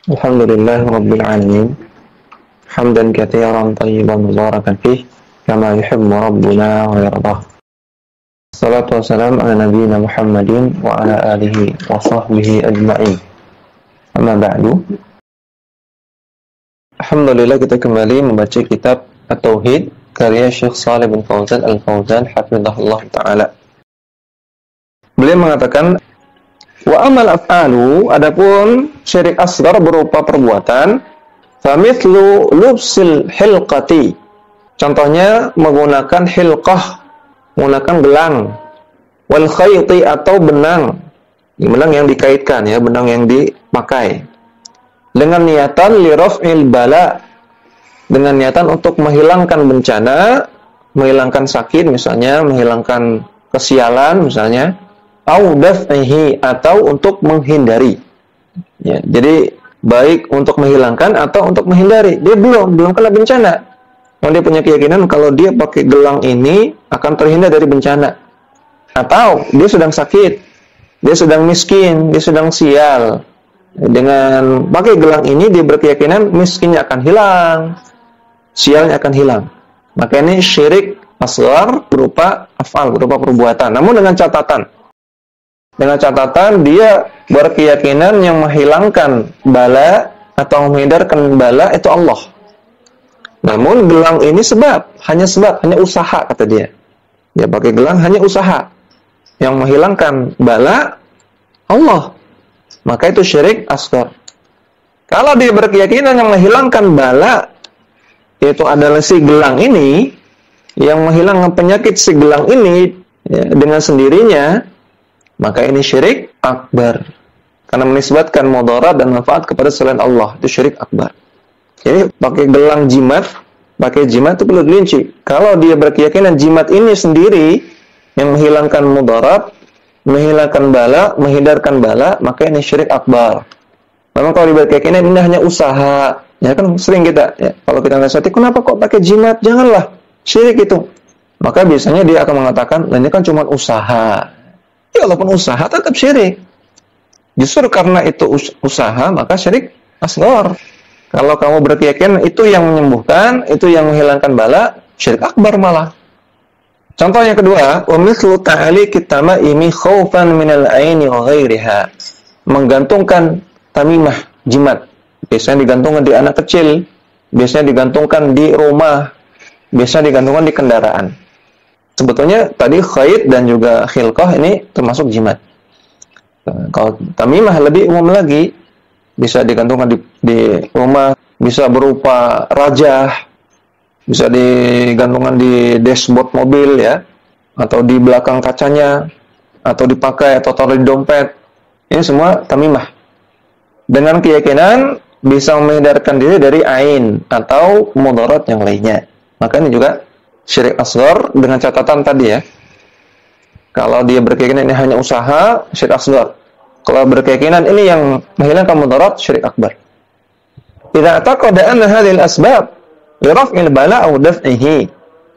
Alhamdulillah Rabbil Alamin Hamdan kathiran tayyiban mubarakan fih Kama yuhibbu Rabbuna wa yardah. Salatu wassalam ala nabiyina Muhammadin Wa ala alihi wa sahbihi ajma'in. Amma ba'du. Alhamdulillah kita kembali membaca kitab At-Tauhid karya Syekh Shalih bin Fauzan Al-Fauzan hafizahullah ta'ala. Beliau mengatakan, wa amal af'alu, adapun syirik asghar berupa perbuatan, famithlu lubsil hilqati, contohnya menggunakan hilqah, menggunakan gelang, wal khayti atau benang yang dikaitkan, ya, benang yang dipakai, dengan niatan li raf'il bala, dengan niatan untuk menghilangkan bencana, menghilangkan sakit misalnya, menghilangkan kesialan misalnya, au daf'ihi, atau untuk menghindari. Ya, jadi baik untuk menghilangkan atau untuk menghindari. Dia belum kena bencana. Dia punya keyakinan kalau dia pakai gelang ini akan terhindar dari bencana. Atau dia sedang sakit, dia sedang miskin, dia sedang sial. Dengan pakai gelang ini dia berkeyakinan miskinnya akan hilang, sialnya akan hilang. Maka ini syirik asghar berupa af'al, berupa perbuatan. Namun dengan catatan dia berkeyakinan yang menghilangkan bala atau menghindarkan bala itu Allah. Namun gelang ini hanya usaha, kata dia. Dia pakai gelang hanya usaha. Yang menghilangkan bala Allah. Maka itu syirik asghar. Kalau dia berkeyakinan yang menghilangkan bala itu adalah si gelang ini, yang menghilangkan penyakit si gelang ini, ya, dengan sendirinya, maka ini syirik akbar. Karena menisbatkan mudarat dan manfaat kepada selain Allah, itu syirik akbar. Jadi pakai gelang jimat, itu perlu dirinci. Kalau dia berkeyakinan jimat ini sendiri yang menghilangkan mudarat, menghilangkan bala, menghindarkan bala, maka ini syirik akbar. Memang kalau dia berkeyakinan ini hanya usaha, ya kan sering kita, ya, kalau kita nasihati, kenapa kok pakai jimat? Janganlah, syirik itu. Maka biasanya dia akan mengatakan, ini kan cuma usaha. Ya, walaupun usaha tetap syirik. Justru karena itu usaha, maka syirik asghar. Kalau kamu berkeyakinan itu yang menyembuhkan, itu yang menghilangkan bala, syirik akbar malah. Contoh yang kedua, wa mithlu ta'liqit tamaimi khaufan minal aini wa ghairiha. Menggantungkan tamimah, jimat. Biasanya digantungkan di anak kecil, biasanya digantungkan di rumah, biasanya digantungkan di kendaraan. Sebetulnya tadi khait dan juga khilqah ini termasuk jimat. Kalau tamimah lebih umum lagi, bisa digantungkan di rumah, bisa berupa rajah, bisa digantungkan di dashboard mobil, ya, atau di belakang kacanya, atau dipakai atau taruh di dompet. Ini semua tamimah. Dengan keyakinan bisa menghindarkan diri dari ain atau mudarat yang lainnya. Maka ini juga syirik asghar dengan catatan tadi, ya. Kalau dia berkeyakinan ini hanya usaha, syirik asghar. Kalau berkeyakinan ini yang menghilangkan mudarat, syirik akbar. Idza taqada anna hadhihi al-asbab li raf'il bala' aw daf'ihi,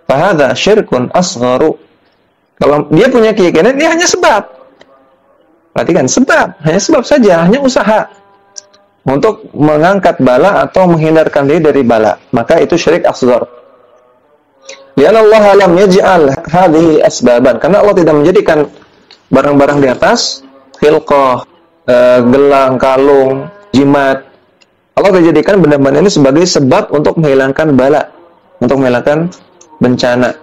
fa hadha syirkun asghar. Kalau dia punya keyakinan ini hanya sebab. Perhatikan, hanya sebab saja, hanya usaha untuk mengangkat bala atau menghindarkan diri dari bala, maka itu syirik asghar. Lianna Allah lam yaj'al hadhihi asbaban, karena Allah tidak menjadikan barang-barang di atas, khilqah, gelang, kalung, jimat. Allah menjadikan benda-benda ini sebagai sebab untuk menghilangkan bala, untuk menghilangkan bencana.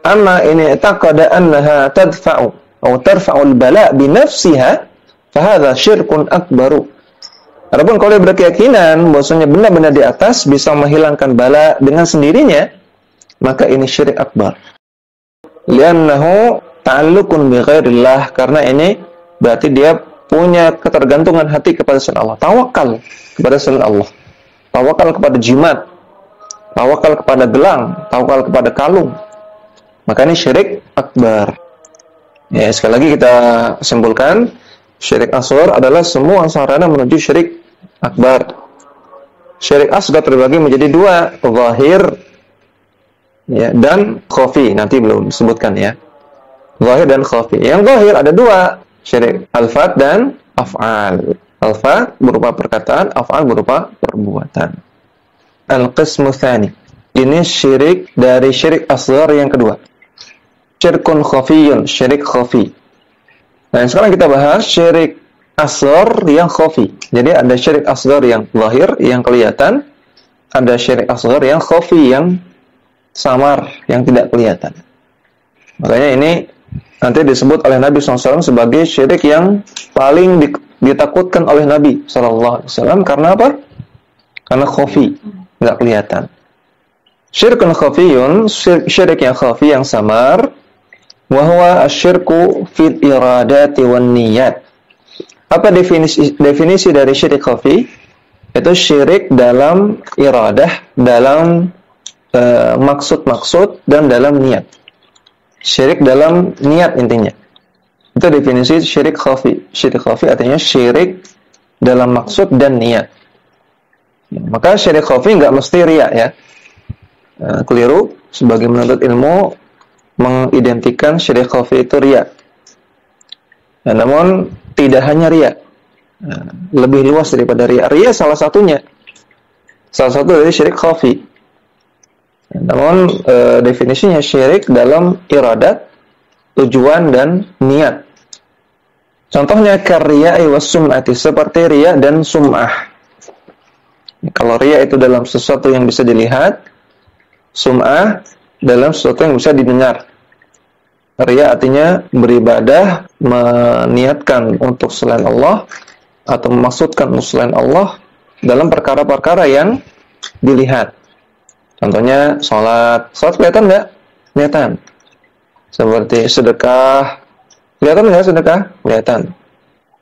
Amma ini taqada annaha tadfa'u atau tarfa'ul bala bi nafsiha, fa hadha syirkun akbaru. Adapun kalau dia berkeyakinan bahwasanya benda-benda di atas bisa menghilangkan bala dengan sendirinya, maka ini syirik akbar. Li'annahu ta'alluqun bi ghairillah, karena ini berarti dia punya ketergantungan hati kepada selain Allah, tawakal kepada selain Allah, tawakal kepada jimat, tawakal kepada gelang, tawakal kepada kalung. Maka ini syirik akbar. Ya, sekali lagi kita simpulkan, syirik asghar adalah semua sarana menuju syirik akbar. Syirik asghar terbagi menjadi dua, zahir, ya, dan khafi. Nanti belum disebutkan, ya, zahir dan khafi. Yang zahir ada dua, syirik alfat dan af'al. Alfaz berupa perkataan, af'al berupa perbuatan. Al-qismu tsani. Ini syirik dari syirik asghar yang kedua. Syirkun khafiyun, syirik khafi. Nah, sekarang kita bahas syirik asghar yang khafi. Jadi ada syirik asghar yang zahir, yang kelihatan. Ada syirik asghar yang khafi, yang samar, yang tidak kelihatan. Makanya ini nanti disebut oleh Nabi SAW sebagai syirik yang paling ditakutkan oleh Nabi SAW. Karena apa? Karena khafi, nggak kelihatan. Syirkun khafiyun, syirik yang khafi, yang samar. Wahwa asyirku fil iradati wan niyat. Apa definisi dari syirik khafi? Itu syirik dalam iradah, dalam maksud-maksud, dan dalam niat. Syirik dalam niat intinya. Itu definisi syirik khafi. Syirik khafi artinya syirik dalam maksud dan niat. Maka syirik khafi nggak mesti riya ya. Keliru sebagai menuntut ilmu mengidentikan syirik khafi itu riya. Nah, namun tidak hanya riya. Lebih luas daripada riya. Riya salah satunya. Salah satu dari syirik khafi. Namun definisinya syirik dalam iradat, tujuan dan niat. Contohnya karya'i was sum'ati, seperti riya dan sum'ah. Kalau riya itu dalam sesuatu yang bisa dilihat, sum'ah dalam sesuatu yang bisa didengar. Riya artinya beribadah, meniatkan untuk selain Allah atau memaksudkan untuk selain Allah dalam perkara-perkara yang dilihat. Contohnya sholat. Sholat kelihatan nggak? Kelihatan. Seperti sedekah. Kelihatan nggak sedekah? Kelihatan.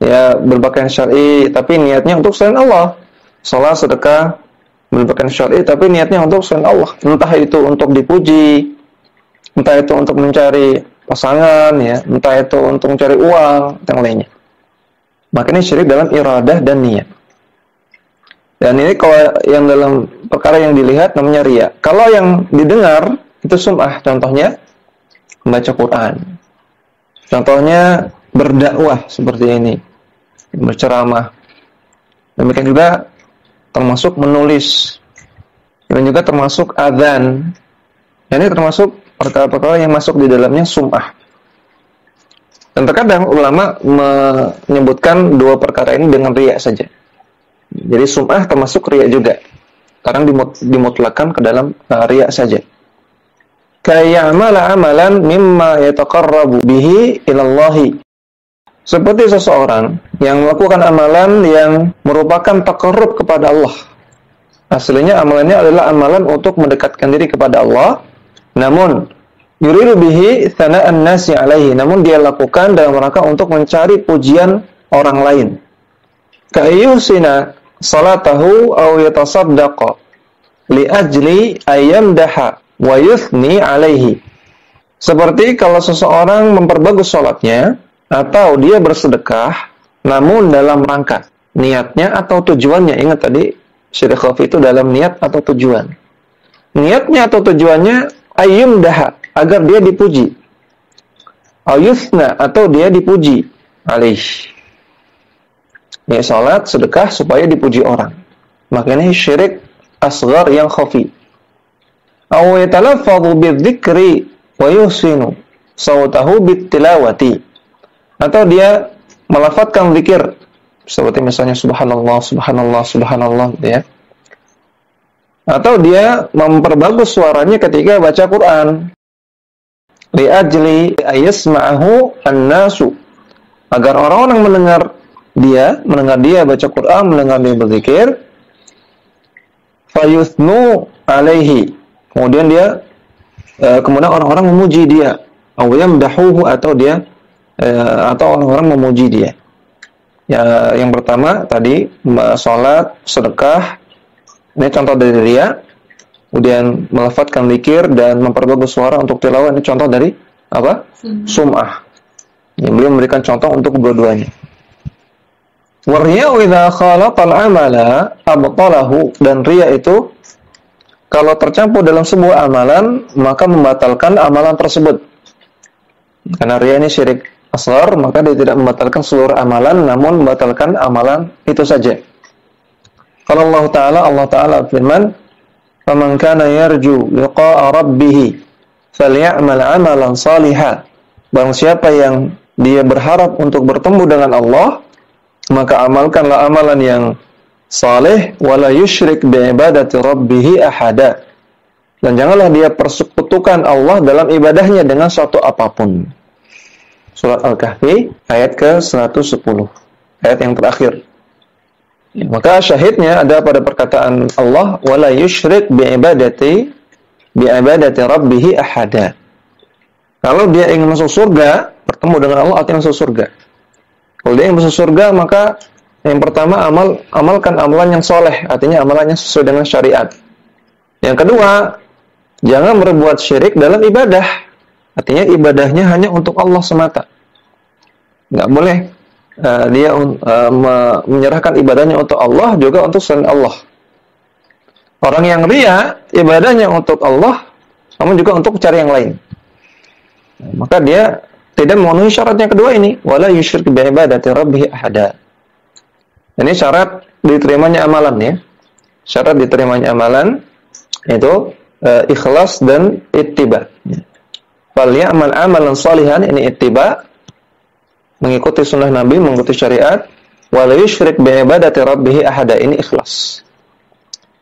Ya, berpakaian syar'i tapi niatnya untuk selain Allah. Sholat, sedekah, berpakaian syar'i tapi niatnya untuk selain Allah. Entah itu untuk dipuji, entah itu untuk mencari pasangan, ya, entah itu untuk mencari uang, yang lainnya. Makanya syirik dalam iradah dan niat. Dan ini kalau yang dalam perkara yang dilihat namanya riya. Kalau yang didengar itu sum'ah. Contohnya membaca Quran. Contohnya berdakwah seperti ini, berceramah. Demikian juga termasuk menulis. Dan juga termasuk adzan. Ini termasuk perkara-perkara yang masuk di dalamnya sum'ah. Dan terkadang ulama menyebutkan dua perkara ini dengan riya saja. Jadi sum'ah termasuk riya juga. Kadang dimutlakan ke dalam riya saja. Kayya'mala amalan mimma yataqarrabu bihi ilallahi. Seperti seseorang yang melakukan amalan yang merupakan taqarrub kepada Allah. Aslinya amalannya adalah amalan untuk mendekatkan diri kepada Allah. Namun yuridu bihi thana'an nasi alaihi, namun dia lakukan dalam rangka untuk mencari pujian orang lain. Ka'ayyusina salatahu aw yatasaddaqa li ajli ayyamdaha wa yuthni alaihi. Seperti kalau seseorang memperbagus salatnya atau dia bersedekah namun dalam rangka niatnya atau tujuannya. Ingat tadi syirik khafi itu dalam niat atau tujuan. Niatnya atau tujuannya ayyamdaha, agar dia dipuji. Ayuthna, atau dia dipuji. Alaihi. Ya, salat, sedekah supaya dipuji orang. Makanya syirik asghar yang khafi. Aw yatalaffadhu bidzikri wa yuhsinu sawtahu bittilawati. Atau dia melafadzkan zikir seperti misalnya subhanallah, subhanallah, subhanallah gitu ya. Atau dia memperbagus suaranya ketika baca Quran. Li ajli ayasma'ahu an-nasu, agar orang-orang mendengar dia baca Quran, mendengar dia berzikir. Fayuthnu alaihi, kemudian orang-orang memuji dia. Aw yamdahuhu, atau orang-orang memuji dia. Ya, yang pertama tadi salat, sedekah, ini contoh dari riya. Kemudian melafadzkan zikir dan memperbagus suara untuk tilawah, ini contoh dari apa? Sum'ah. Yang beliau memberikan contoh untuk kedua-duanya. Wa riya'u idza khalatal amala abtalahu, dan riya itu kalau tercampur dalam sebuah amalan maka membatalkan amalan tersebut. Karena riya ini syirik asghar, maka dia tidak membatalkan seluruh amalan, namun membatalkan amalan itu saja. Kalau Allah Ta'ala firman, "Faman kana yarju liqa'a rabbih falyamal 'amalan shalihan." Barang siapa yang dia berharap untuk bertemu dengan Allah, maka amalkanlah amalan yang saleh, wala yusyrik bi ibadati rabbih ahada. Dan janganlah dia persekutukan Allah dalam ibadahnya dengan suatu apapun. Surat Al-Kahfi ayat ke-110, ayat yang terakhir. Maka syahidnya ada pada perkataan Allah, wala yusyrik bi ibadati rabbih ahada. Kalau dia ingin masuk surga, bertemu dengan Allah artinya masuk surga. Kalau dia ingin masuk surga, maka yang pertama amalkan amalan yang soleh, artinya amalannya sesuai dengan syariat. Yang kedua, jangan berbuat syirik dalam ibadah, artinya ibadahnya hanya untuk Allah semata. Nggak boleh dia menyerahkan ibadahnya untuk Allah juga untuk selain Allah. Orang yang riya, ibadahnya untuk Allah, namun juga untuk cari yang lain. Maka dia tidak memenuhi syarat yang kedua ini, wala yusyrik bi ibadati rabbih ahada. Ini syarat diterimanya amalan ya. Syarat diterimanya amalan itu ikhlas dan ittiba. Fal ya'mal amalan shalihan, ini ittiba, mengikuti sunnah Nabi, mengikuti syariat. Wala yusyrik bi ibadati rabbih ahada, ini ikhlas.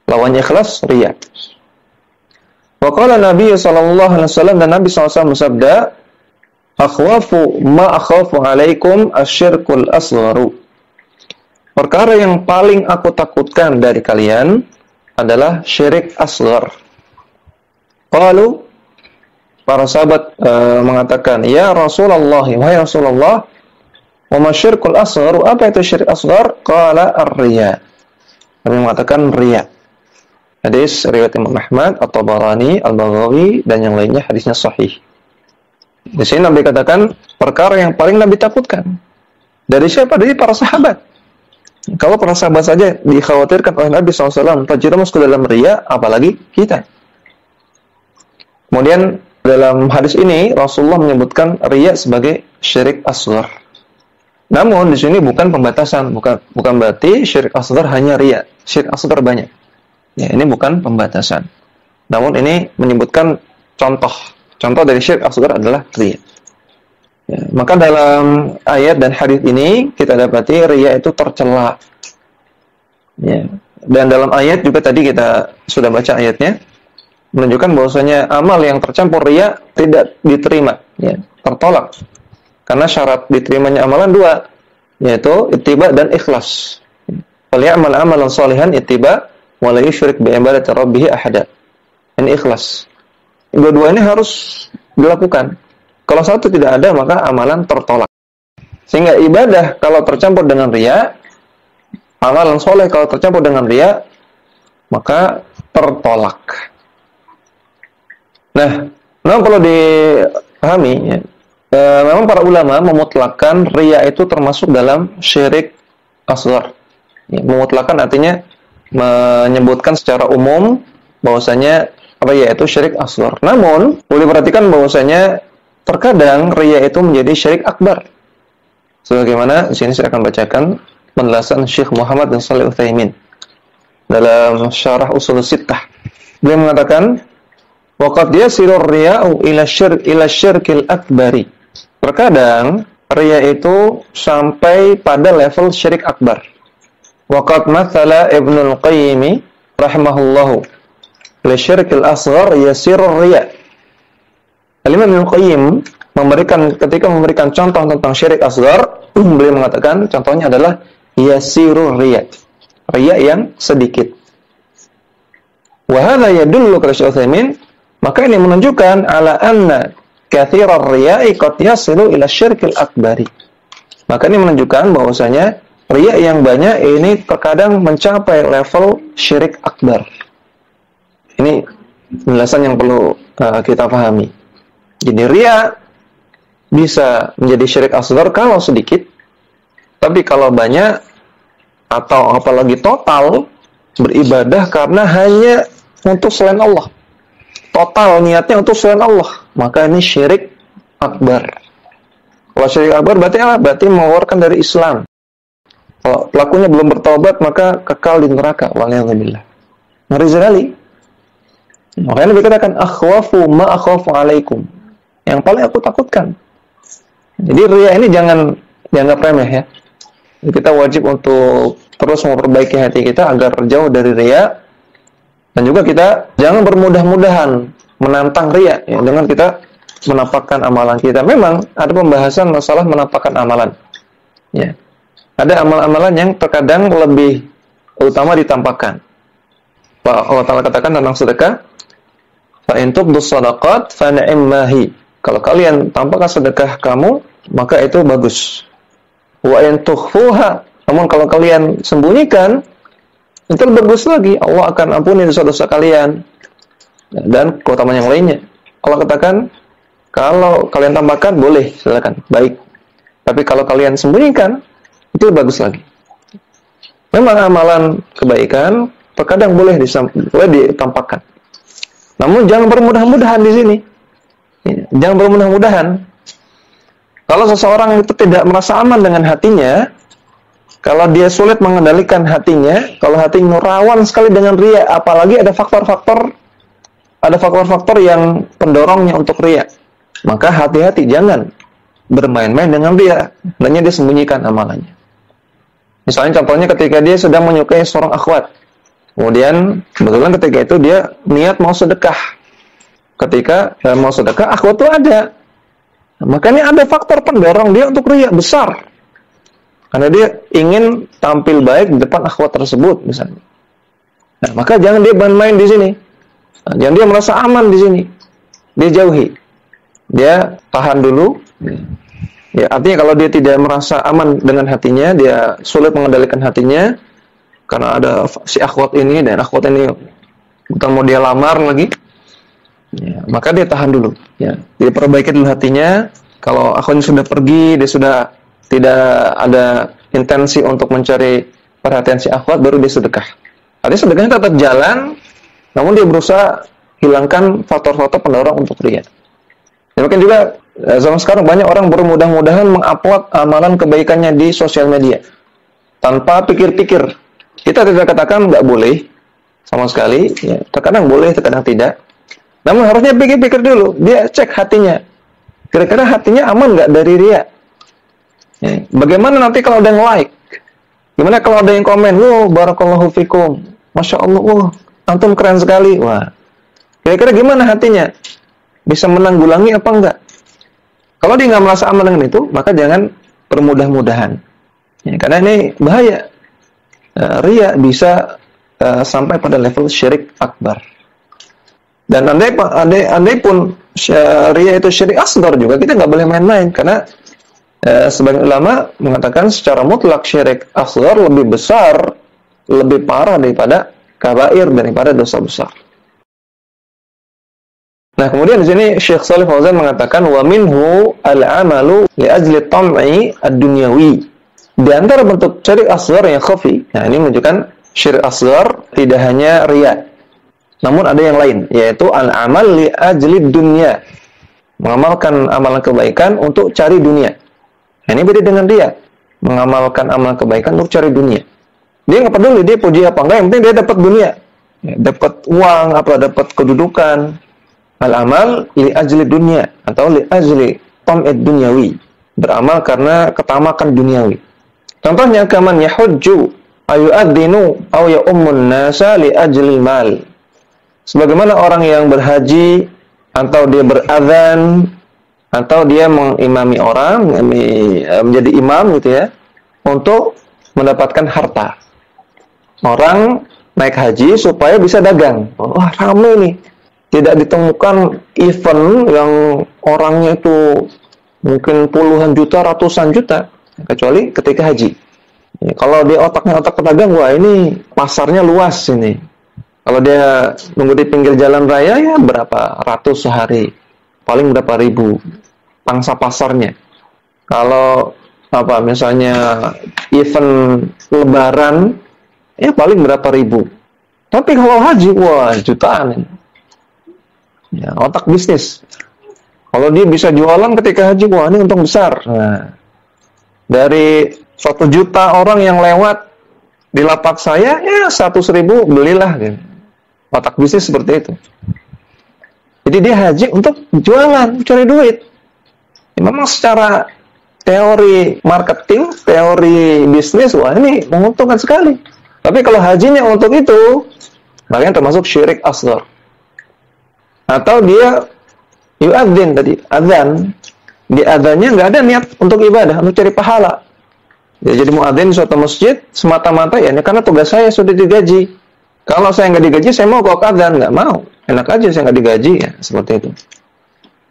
Lawannya ikhlas riya. Wa qala Nabi sallallahu alaihi wasallam, dan Nabi SAW bersabda, akhwafu ma akhafu alaikum asyirkul asgharu. Perkara yang paling aku takutkan dari kalian adalah syirik asghar. Qalu, para sahabat mengatakan, ya Rasulullah, wahai Rasulullah, wa ma syirkul asgharu, apa itu syirik asghar? Qala ar-riya. Nabi mengatakan riya. Hadis riwayat Imam Ahmad, At-Tabarani, Al-Baghawi, dan yang lainnya, hadisnya sahih. Di sini Nabi katakan perkara yang paling Nabi takutkan. Dari siapa? Dari para sahabat. Kalau para sahabat saja dikhawatirkan oleh Nabi SAW terjerumus ke dalam riya, apalagi kita. Kemudian dalam hadis ini Rasulullah menyebutkan riya sebagai syirik asghar. Namun di sini bukan pembatasan, bukan berarti syirik asghar hanya riya. Syirik asghar banyak. Ya, ini bukan pembatasan. Namun ini menyebutkan contoh. Contoh dari syirik asghar adalah riya. Ya, maka dalam ayat dan hadis ini kita dapati riya itu tercela. Ya. Dan dalam ayat juga tadi kita sudah baca ayatnya, menunjukkan bahwasanya amal yang tercampur riya tidak diterima, ya, tertolak. Karena syarat diterimanya amalan dua, yaitu ittiba dan ikhlas. Fal ya'mal amalan shalihan ittiba wa la yusyrik bi ibadati rabbih ahada. Ini ikhlas. Dua-dua ini harus dilakukan. Kalau satu tidak ada, maka amalan tertolak. Sehingga ibadah kalau tercampur dengan riya, amalan soleh kalau tercampur dengan riya, maka tertolak. Nah, memang perlu dipahami, ya, memang para ulama memutlakkan riya itu termasuk dalam syirik asghar. Ya, memutlakkan artinya menyebutkan secara umum bahwasanya yaitu syirik asghar. Namun, boleh perhatikan bahwasanya terkadang riya itu menjadi syirik akbar. Sebagaimana di sini saya akan bacakan penjelasan Syekh Muhammad bin Shalih Al-Utsaimin dalam Syarah Ushul Sittah. Beliau mengatakan, wa qad yasiru ar-riya'u ila syirkil akbari. Terkadang riya itu sampai pada level syirik akbar. Wa qad mathala Ibnu Al-Qayyim rahimahullahu li syirkil asghar yasirur riya. Al-Imam Ibnu Qayyim ketika memberikan contoh tentang syirik asghar, beliau mengatakan contohnya adalah yasirur riya. Riya yang sedikit. Wa hadza yadullu kata Syekh Utsaimin, maka ini menunjukkan ala anna katsirar riya'i qad yasilu ila syirkil akbari. Maka ini menunjukkan bahwasanya riya yang banyak ini terkadang mencapai level syirik akbar. Ini penjelasan yang perlu kita pahami. Jadi riya bisa menjadi syirik asghar kalau sedikit, tapi kalau banyak atau apalagi total beribadah karena hanya untuk selain Allah, total niatnya untuk selain Allah, maka ini syirik akbar. Kalau syirik akbar berarti apa? Berarti mengeluarkan dari Islam. Kalau pelakunya belum bertobat, maka kekal di neraka. Waliyadzubillah. Ngeri sekali. Makanya Nabi katakan, akhwafu ma akhwafu alaikum. Yang paling aku takutkan. Jadi riya ini jangan dianggap remeh ya. Kita wajib untuk terus memperbaiki hati kita agar jauh dari riya. Dan juga kita jangan bermudah-mudahan menantang riya ya, dengan kita menampakkan amalan kita. Memang ada pembahasan masalah menampakkan amalan. Ya. Ada amalan-amalan yang terkadang lebih utama ditampakkan. Allah Ta'ala katakan tentang sedekah, fa in tubdus shadaqat fa ni'mahi. Kalau kalian tampakkan sedekah kamu, maka itu bagus. Wa in tukhfuha, namun kalau kalian sembunyikan, itu lebih bagus lagi. Allah akan ampuni dosa-dosa kalian. Dan keutamaan yang lainnya. Allah katakan, kalau kalian tambahkan, boleh, silakan, baik. Tapi kalau kalian sembunyikan, itu lebih bagus lagi. Memang amalan kebaikan terkadang boleh ditampakkan. Namun jangan bermudah-mudahan di sini. Jangan bermudah-mudahan. Kalau seseorang itu tidak merasa aman dengan hatinya, kalau dia sulit mengendalikan hatinya, kalau hatinya rawan sekali dengan riya, apalagi ada faktor-faktor yang pendorongnya untuk riya, maka hati-hati, jangan bermain-main dengan riya, hendaknya dia sembunyikan amalannya. Misalnya contohnya ketika dia sedang menyukai seorang akhwat, kemudian kebetulan ketika itu dia niat mau sedekah. Ketika mau sedekah, akhwat itu ada. Makanya ada faktor pendorong dia untuk riya besar. Karena dia ingin tampil baik di depan akhwat tersebut misalnya. Nah, maka jangan dia main-main di sini. Nah, jangan dia merasa aman di sini. Dia jauhi. Dia tahan dulu. Ya, artinya kalau dia tidak merasa aman dengan hatinya, dia sulit mengendalikan hatinya karena ada si akhwat ini dan akhwat ini bukan mau dia lamar lagi. Ya, maka dia tahan dulu. Ya, dia perbaiki dulu hatinya. Kalau akhwatnya sudah pergi, dia sudah tidak ada intensi untuk mencari perhatian si akhwat, baru dia sedekah. Artinya sedekahnya tetap jalan, namun dia berusaha hilangkan faktor-faktor pendorong untuk riya. Mungkin juga zaman sekarang banyak orang bermudah-mudahan mengupload amalan kebaikannya di sosial media tanpa pikir-pikir. Kita tidak katakan nggak boleh sama sekali, ya. Terkadang boleh, terkadang tidak. Namun harusnya pikir-pikir dulu, dia cek hatinya. Kira-kira hatinya aman nggak dari riya? Ya. Bagaimana nanti kalau ada yang like? Gimana kalau ada yang komen? Wow, barakallahu fikum, masya Allah, wow, antum keren sekali. Wah, kira-kira gimana hatinya? Bisa menanggulangi apa enggak? Kalau dia nggak merasa aman dengan itu, maka jangan bermudah-mudahan. Ya, karena ini bahaya. Riya bisa sampai pada level syirik akbar. Dan andai pun riya itu syirik asghar juga, kita nggak boleh main-main, karena sebagian ulama mengatakan secara mutlak syirik asghar lebih besar, lebih parah daripada kabair, daripada dosa besar. Nah, kemudian di sini Syekh Shalih Fauzan mengatakan wa minhu al-amalu li ajli tam'i ad-dunyawi. Di antara bentuk syirik asghar yang khafi. Nah, ini menunjukkan syirik asghar tidak hanya riya. Namun ada yang lain, yaitu al-amal li ajli dunya. Mengamalkan amalan kebaikan untuk cari dunia. Nah, ini beda dengan dia. Mengamalkan amalan kebaikan untuk cari dunia. Dia nggak peduli dia puji apa enggak, yang penting dia dapat dunia. Ya, dapat uang, apa dapat kedudukan. Al-amal li ajli dunya atau li ajli tam'id dunyawi. Beramal karena ketamakan duniawi. Contohnya kaman yahujju ayu'adzinu aw ya'ummun nasa li ajli mal. Sebagaimana orang yang berhaji atau dia berazan atau dia mengimami orang, menjadi imam gitu ya, untuk mendapatkan harta. Orang naik haji supaya bisa dagang. Wah, ramai nih. Tidak ditemukan event yang orangnya itu mungkin puluhan juta, ratusan juta, kecuali ketika haji. Ya, kalau dia otaknya otak pedagang, wah ini pasarnya luas ini. Kalau dia nunggu di pinggir jalan raya, ya berapa ratus sehari, paling berapa ribu pangsa pasarnya. Kalau apa misalnya event lebaran, ya paling berapa ribu. Tapi kalau haji, wah jutaan ini. Ya, otak bisnis. Kalau dia bisa jualan ketika haji, wah ini untung besar. Nah, dari 1 juta orang yang lewat di lapak saya, ya 100.000 belilah. Gitu. Otak bisnis seperti itu. Jadi dia haji untuk jualan, cari duit. Ya, memang secara teori marketing, teori bisnis, wah ini menguntungkan sekali. Tapi kalau hajinya untuk itu, makanya termasuk syirik asghar. Atau dia yu'adzin tadi, adzan. Di adzannya nggak ada niat untuk ibadah, untuk cari pahala. Ya, jadi muadzin di suatu masjid semata-mata ya karena tugas saya sudah digaji. Kalau saya nggak digaji, saya mau kok adzan, nggak mau. Enak aja saya nggak digaji, ya seperti itu.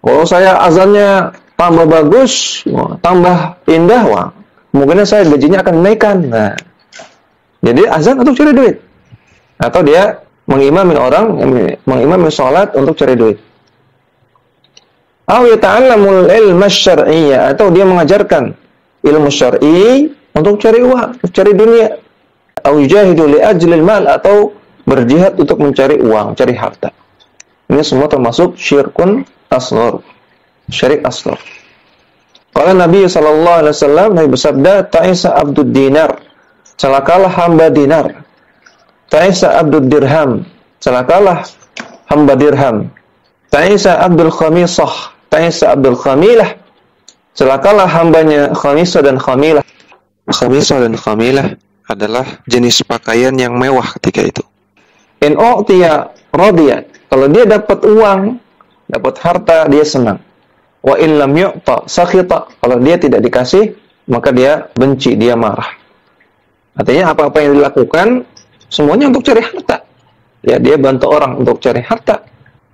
Kalau saya azannya tambah bagus, wah, tambah indah, wah, mungkin saya gajinya akan menaikkan. Nah, jadi azan untuk cari duit, atau dia mengimami orang, mengimami sholat untuk cari duit. Aw yata'allamul ilma syar'iyyah, atau dia mengajarkan ilmu syar'i untuk cari uang, cari dunia. Aw yujahidu li ajlil mal, atau berjihad untuk mencari uang, cari harta. Ini semua termasuk syirkun asghar, syirik asghar. Qala Nabi sallallahu alaihi wasallam, Nabi bersabda, ta'isa abdud dinar, celakalah hamba dinar. Ta'isa abdud dirham, celakalah hamba dirham. Ta'isa abdul khamisah, ta'isa abdul khamilah, celakalah hambanya khamisah dan khamilah. Khamisah dan khamilah adalah jenis pakaian yang mewah ketika itu. In u'tiya radiya, kalau dia dapat uang, dapat harta, dia senang. Wa in lam yu'ta sakhita, kalau dia tidak dikasih, maka dia benci, dia marah. Artinya apa-apa yang dilakukan semuanya untuk cari harta. Ya, dia bantu orang untuk cari harta.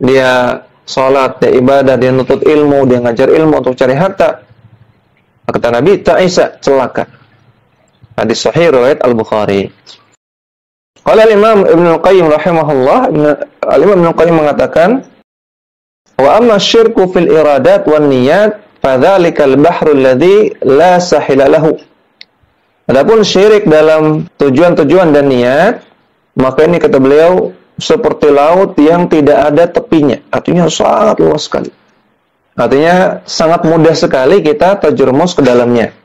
Dia sholat, dia ibadah, dia nuntut ilmu, dia ngajar ilmu untuk cari harta. Kata Nabi, ta'isa, celaka. Hadis sahih riwayat Al-Bukhari. Qala Imam Ibnu Al-Qayyim rahimahullah, Imam Ibnu Al-Qayyim mengatakan, wa amma syirku fil iradat wan niyat, fadzalika al-bahru alladhi la sahila lahu. Adapun syirik dalam tujuan-tujuan dan niat, maka ini kata beliau seperti laut yang tidak ada tepinya. Artinya sangat luas sekali. Artinya sangat mudah sekali kita terjerumus ke dalamnya.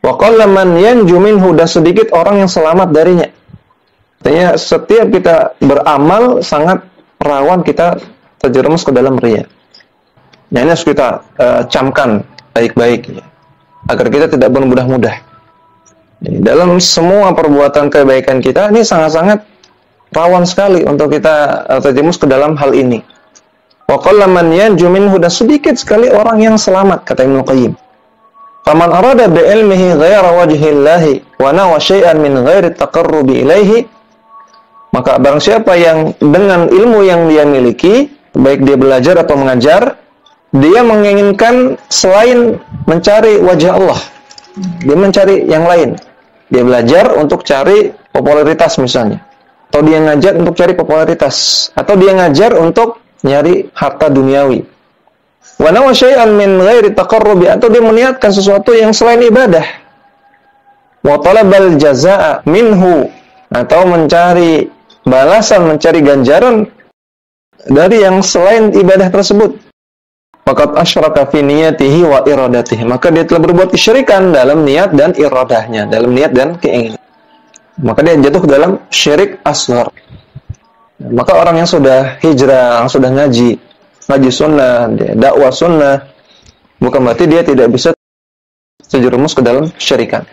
Wa qalla man yanju minhu, dan sedikit orang yang selamat darinya. Artinya setiap kita beramal sangat rawan kita terjerumus ke dalam riya. Nah, ini harus kita camkan baik-baik ya, agar kita tidak bermudah-mudah. Dalam semua perbuatan kebaikan kita ini sangat-sangat rawan sekali untuk kita terjerumus ke dalam hal ini. Wa qalla man yanju minhu, dan sedikit sekali orang yang selamat, kata Ibnu Qayyim. Faman arada bi ilmihi ghaira wajhillahi wa nawa syai'an min ghairi taqarrubi ilaihi, maka barang siapa yang dengan ilmu yang dia miliki, baik dia belajar atau mengajar, dia menginginkan selain mencari wajah Allah, dia mencari yang lain. Dia belajar untuk cari popularitas misalnya, atau dia ngajar untuk cari popularitas, atau dia ngajar untuk nyari harta duniawi. Wa nawa syai'an min ghairi taqarrubi, atau dia meniatkan sesuatu yang selain ibadah. Wa talabal jazaa'a minhu, atau mencari balasan, mencari ganjaran dari yang selain ibadah tersebut. Faqad asyraka fi niyatihi wa iradatihi, maka dia telah berbuat kesyirikan dalam niat dan iradahnya, dalam niat dan keinginan. Maka dia jatuh ke dalam syirik asghar. Maka orang yang sudah hijrah, yang sudah ngaji sunnah, dia dakwah sunnah, bukan berarti dia tidak bisa terjerumus ke dalam syirikan.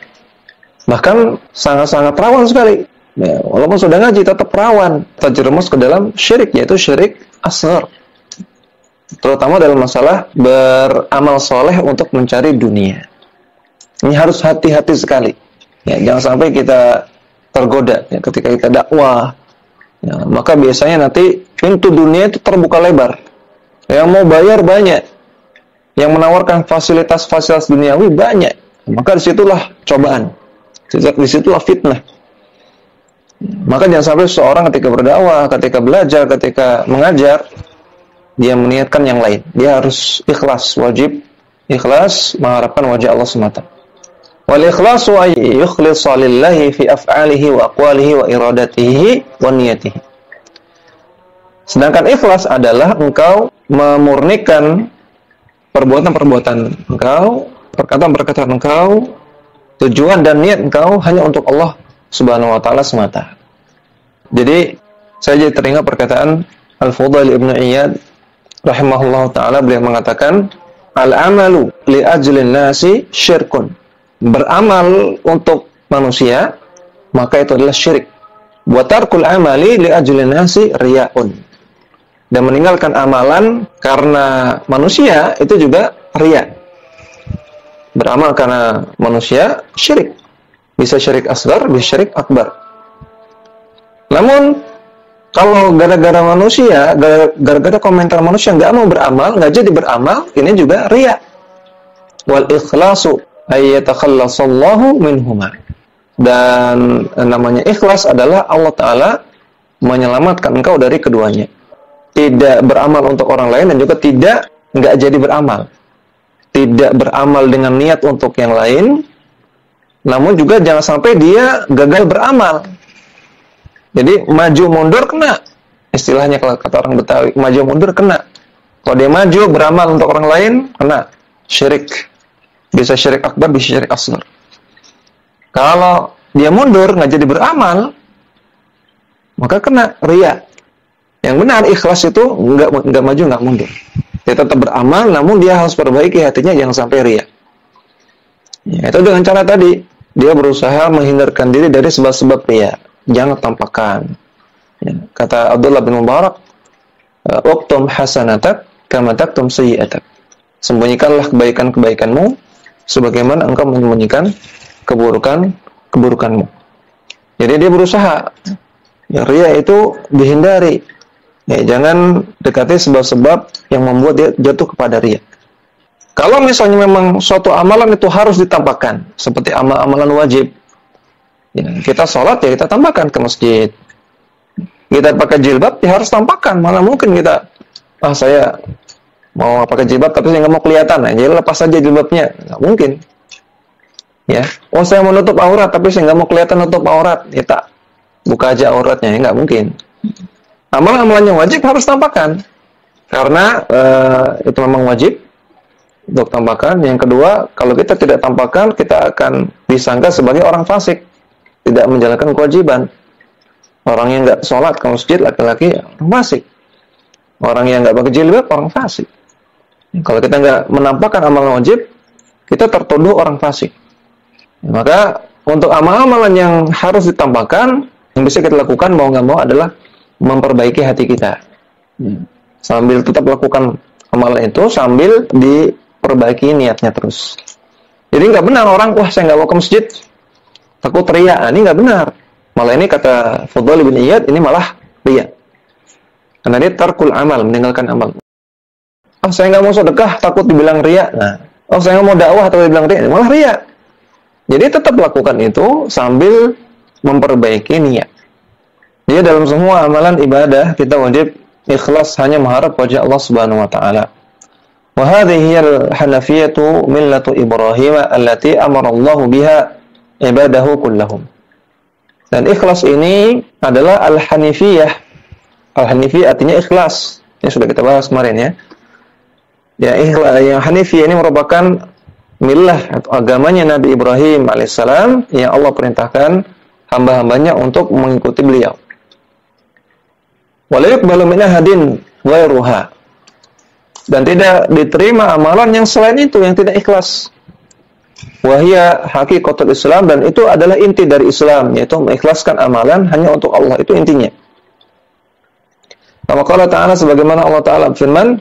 Bahkan sangat-sangat rawan sekali. Ya, walaupun sudah ngaji tetap rawan terjerumus ke dalam syirik, yaitu syirik asghar. Terutama dalam masalah beramal soleh untuk mencari dunia. Ini harus hati-hati sekali. Ya, jangan sampai kita tergoda ya, ketika kita dakwah. Ya, maka biasanya nanti pintu dunia itu terbuka lebar. Yang mau bayar banyak, yang menawarkan fasilitas-fasilitas duniawi banyak. Maka disitulah cobaan, disitulah fitnah. Maka jangan sampai seseorang ketika berdakwah, ketika belajar, ketika mengajar, dia meniatkan yang lain. Dia harus ikhlas, wajib ikhlas mengharapkan wajah Allah semata. Wal ikhlasu ay yukhlisa lillahi fi af'alihi wa aqwalihi wa iradatihi wa niyatihi. Sedangkan ikhlas adalah engkau memurnikan perbuatan-perbuatan engkau, perkataan-perkataan engkau, tujuan dan niat engkau hanya untuk Allah Subhanahu wa taala semata. Jadi saya jadi teringat perkataan Al-Fudail Ibnu Iyad rahimahullahu taala, beliau mengatakan, al-amalu li ajlin nasi syirkun. Beramal untuk manusia maka itu adalah syirik. Wa tarkul amali li ajlin nasi riya'un. Dan meninggalkan amalan karena manusia itu juga riya. Beramal karena manusia syirik. Bisa syirik asghar, bisa syirik akbar. Namun kalau gara-gara manusia, gara-gara komentar manusia nggak mau beramal, nggak jadi beramal, ini juga riya. Wal ikhlasu ay yatakhallasallahu minhuma. Dan namanya ikhlas adalah Allah Ta'ala menyelamatkan engkau dari keduanya. Tidak beramal untuk orang lain dan juga nggak jadi beramal. Tidak beramal dengan niat untuk yang lain, namun juga jangan sampai dia gagal beramal. Jadi maju mundur kena. Istilahnya kalau kata orang Betawi, maju mundur kena. Kalau dia maju beramal untuk orang lain, kena syirik. Bisa syirik akbar, bisa syirik asghar. Kalau dia mundur nggak jadi beramal, maka kena riya. Yang benar ikhlas itu nggak maju nggak mundur. Dia tetap beramal, namun dia harus perbaiki hatinya jangan sampai riya. Ya, itu dengan cara tadi dia berusaha menghindarkan diri dari sebab-sebab riya. Jangan tampakkan. Ya, kata Abdullah bin Mubarak, "Uqtum hasanatak kama taktum sayyi'atak." Sembunyikanlah kebaikan-kebaikanmu sebagaimana engkau menyembunyikan keburukanmu. Jadi dia berusaha. Ya, riya itu dihindari. Ya, jangan dekati sebab-sebab yang membuat dia jatuh kepada riya. Kalau misalnya memang suatu amalan itu harus ditampakkan, seperti amalan wajib. Ya, kita sholat ya kita tampakkan ke masjid. Kita pakai jilbab ya harus tampakkan. Mana mungkin kita, saya mau pakai jilbab tapi saya nggak mau kelihatan, jadi lepas saja jilbabnya, nggak mungkin. Ya, saya mau nutup aurat tapi saya nggak mau kelihatan nutup aurat, ya tak buka aja auratnya, ya nggak mungkin. Amalan-amalan yang wajib harus tampakkan, karena itu memang wajib untuk tampakkan. Yang kedua, kalau kita tidak tampakkan, kita akan disangka sebagai orang fasik, tidak menjalankan kewajiban. Orang yang nggak sholat ke masjid laki-laki orang fasik. Orang yang nggak pakai jilbab orang fasik. Kalau kita nggak menampakkan amalan wajib, kita tertuduh orang fasik. Maka untuk amalan-amalan yang harus ditampakkan, yang bisa kita lakukan mau nggak mau adalah memperbaiki hati kita. Sambil tetap lakukan amalan itu, sambil diperbaiki niatnya terus. Jadi nggak benar orang, saya nggak mau ke masjid, takut riya. Ini nggak benar. Malah ini kata Fudail bin Iyad, ini malah riya. Karena dia tarkul amal, meninggalkan amal. Saya nggak mau sedekah, takut dibilang riya. Saya nggak mau dakwah, takut dibilang riya. Malah riya. Jadi tetap lakukan itu sambil memperbaiki niat. Jadi dalam semua amalan ibadah kita wajib ikhlas hanya mengharap wajah Allah Subhanahu wa taala. Wa hadhihi al-hanafiyatu millatu Ibrahim allati amara Allah biha ibadahu kullahum. Dan ikhlas ini adalah al-hanifiyah. Al-hanifiyah artinya ikhlas. Ini sudah kita bahas kemarin ya. Ya, ikhlas yang hanifiyah ini merupakan millah atau agamanya Nabi Ibrahim alaihissalam yang Allah perintahkan hamba-hambanya untuk mengikuti beliau. Wala yuqbalu min ahadin ghairuha. Dan tidak diterima amalan yang selain itu, yang tidak ikhlas. Wahia hakikatul Islam, dan itu adalah inti dari Islam, yaitu mengikhlaskan amalan hanya untuk Allah, itu intinya. Kama qala ta'ala, sebagaimana Allah Ta'ala berfirman,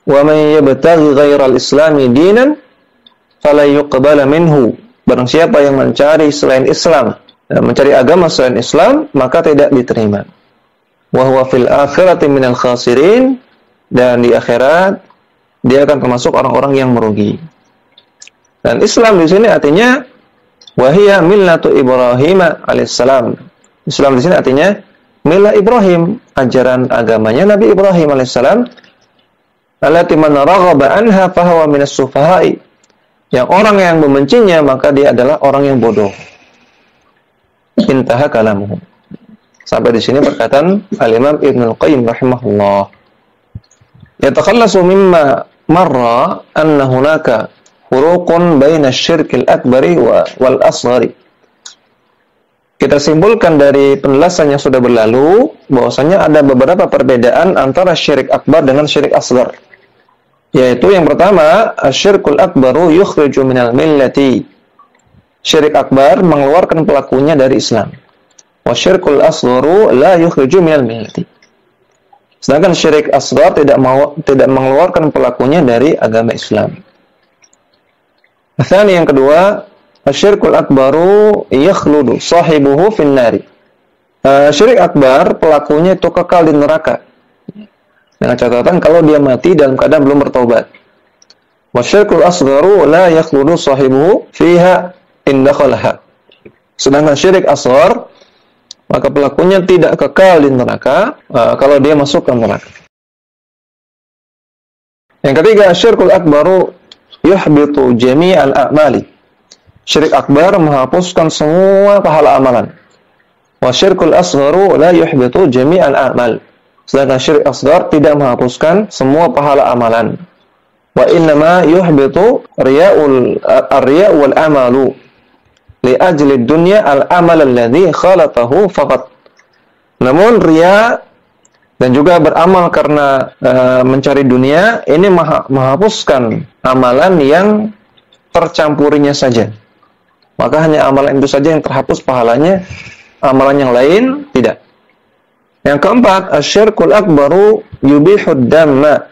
"Wa man yabtaghi ghairal islami dinan fala yuqbala minhu." Barang siapa yang mencari selain Islam, mencari agama selain Islam, maka tidak diterima. Wa huwa fil akhirati minal khasirin, dan di akhirat dia akan termasuk orang-orang yang merugi. Dan Islam di sini artinya wahia millatu Ibrahim alaihissalam. Islam di sini artinya millah Ibrahim, ajaran agamanya Nabi Ibrahim alaihissalam. Allati man raghaba anha fahuwa minas sufaha'i. Yang orang yang membencinya maka dia adalah orang yang bodoh. Intaha kalamuhu. Sampai di sini perkataan Al-Imam Ibnu Al-Qayyim rahimahullah. Yatakhallasu mimma marra anna hunaka furuqun baina asy-syirkil akbari wal asghari. Kita simpulkan dari penjelasan yang sudah berlalu bahwasanya ada beberapa perbedaan antara syirik akbar dengan syirik asghar. Yaitu yang pertama, asyirkul akbaru yukhriju minal millati. Syirik akbar mengeluarkan pelakunya dari Islam. Wa syirkul asgharu la yukhriju minal millati. Sedangkan syirik asghar tidak mengeluarkan pelakunya dari agama Islam. Yang kedua, asyirkul akbaru yakhludu sahibuhu finnari. Syirik akbar pelakunya itu kekal di neraka. Dengan catatan kalau dia mati dalam keadaan belum bertaubat. Wasyirkul asgharu la yakhludu sahibuhu fiha in dakhalaha. Sedangkan syirik asghar maka pelakunya tidak kekal di neraka kalau dia masuk ke neraka. Yang ketiga, asyirkul akbaru yuhbitu jami'al a'mali. Syirik akbar menghapuskan semua pahala amalan. Wasyirkul asgharu la yuhbitu jami'al a'mal. Sedangkan syirik asghar tidak menghapuskan semua pahala amalan. Wa innama yuhbitu ar-riya' wal amalu li ajli dunya al-amal alladhi khalatahu faqat. Namun riya dan juga beramal karena mencari dunia ini menghapuskan amalan yang tercampurinya saja. Maka hanya amalan itu saja yang terhapus pahalanya, amalan yang lain tidak. Yang keempat, asyirkul akbaru yubihud damma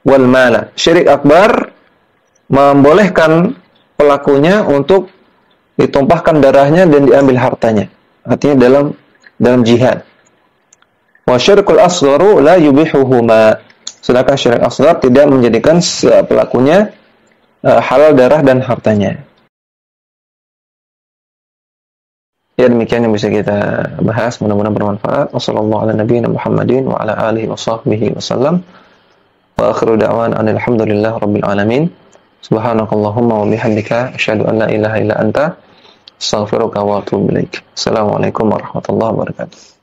wal mala. Syirik akbar membolehkan pelakunya untuk ditumpahkan darahnya dan diambil hartanya. Artinya dalam jihad. Wa syirkul asgharu la yubihuhuma. Sedangkan syirik asghar tidak menjadikan pelakunya halal darah dan hartanya. Ya, demikian yang bisa kita bahas, mudah-mudahan bermanfaat. Wassallallahu ala nabiyina Muhammadin wa ala alihi wa sahbihi wasallam. Wa akhiru da'wana alhamdulillahi rabbil alamin. Subhanakallahumma wa bihamdika asyhadu an la ilaha illa anta astaghfiruka wa atubu ilaik. Assalamualaikum warahmatullahi wabarakatuh.